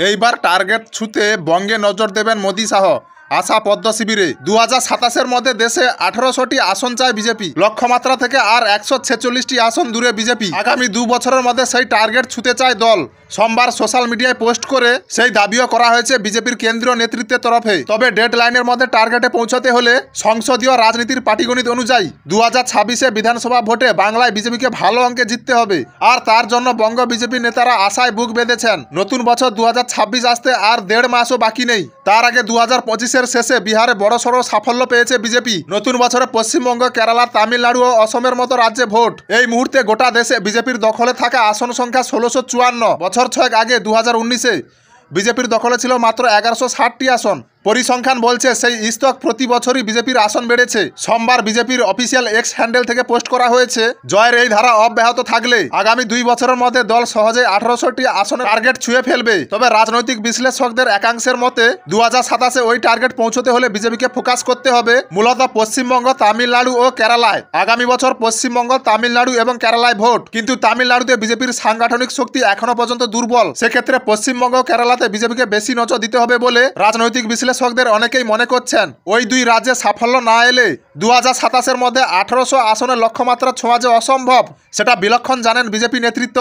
এইবার টার্গেট ছুঁতে বঙ্গে নজর দেবেন মোদি শাহ। আশা পদ্ম শিবিরে 2027-এর মধ্যে দেশে 1800টি আসন চায় বিজেপি। লক্ষ্যমাত্রা থেকে আর 146টি আসন দূরে বিজেপি। আগামী 2 বছরের মধ্যে সেই টার্গেট ছুঁতে চায় দল। সোমবার সোশ্যাল মিডিয়ায় পোস্ট করে সেই দাবিও করা হয়েছে বিজেপির কেন্দ্রীয় নেতৃত্বের তরফে। তবে ডেড লাইনের মধ্যে টার্গেটে পৌঁছাতে হলে সংসদীয় রাজনীতির পাটিগণিত অনুযায়ী 2026-এ বিধানসভা ভোটে বাংলায় বিজেপিকে ভালো অঙ্কে জিততে হবে। আর তার জন্য বঙ্গ বিজেপি নেতারা আশায় বুক বেঁধেছেন। নতুন বছর 2026 আসতে আর 1.5 মাসও বাকি নেই। তার আগে 2025-এর শেষে বিহারে বড়সড় সাফল্য পেয়েছে বিজেপি। নতুন বছরে পশ্চিমবঙ্গ, কেরালা, তামিলনাড়ু ও অসমের মতো রাজ্যে ভোট। এই মুহূর্তে গোটা দেশে বিজেপির দখলে থাকা আসন সংখ্যা 1654। বছর 6 আগে 2019-এ বিজেপির দখলে ছিল মাত্র 1160টি আসন। পরিসংখ্যান বলছে সেই স্তক প্রতি বছরই বিজেপির আসন বেড়েছে। সোমবার বিজেপির অফিসিয়াল এক্স হ্যান্ডেল থেকে পোস্ট করা হয়েছে, জয়ের এই ধারা অব্যাহত থাকলে আগামী 2 বছরের মধ্যে দল সহজে 1800টি আসনের টার্গেট ছুঁয়ে ফেলবে। তবে রাজনৈতিক বিশ্লেষকদের একাংশের মতে 2027-এ ওই টার্গেট পৌঁছতে হলে বিজেপিকে ফোকাস করতে হবে মূলত পশ্চিমবঙ্গ, তামিলনাড়ু ও কেরালায়। আগামী বছর পশ্চিমবঙ্গ, তামিলনাড়ু এবং কেরালায় ভোট, কিন্তু তামিলনাড়ুতে বিজেপির সাংগঠনিক শক্তি এখনো পর্যন্ত দুর্বল। সেক্ষেত্রে পশ্চিমবঙ্গ, কেরালাতে বিজেপিকে বেশি নজর দিতে হবে বলে রাজনৈতিক বিশ্লেষকদের অনেকেই মনে করছেন। ওই দুই রাজ্যে সাফল্য না এলে 2027-এর মধ্যে 1800 আসনের লক্ষ্যমাত্রা ছোঁয়া যে অসম্ভব, সেটা বিলক্ষণ জানেন বিজেপি নেতৃত্ব।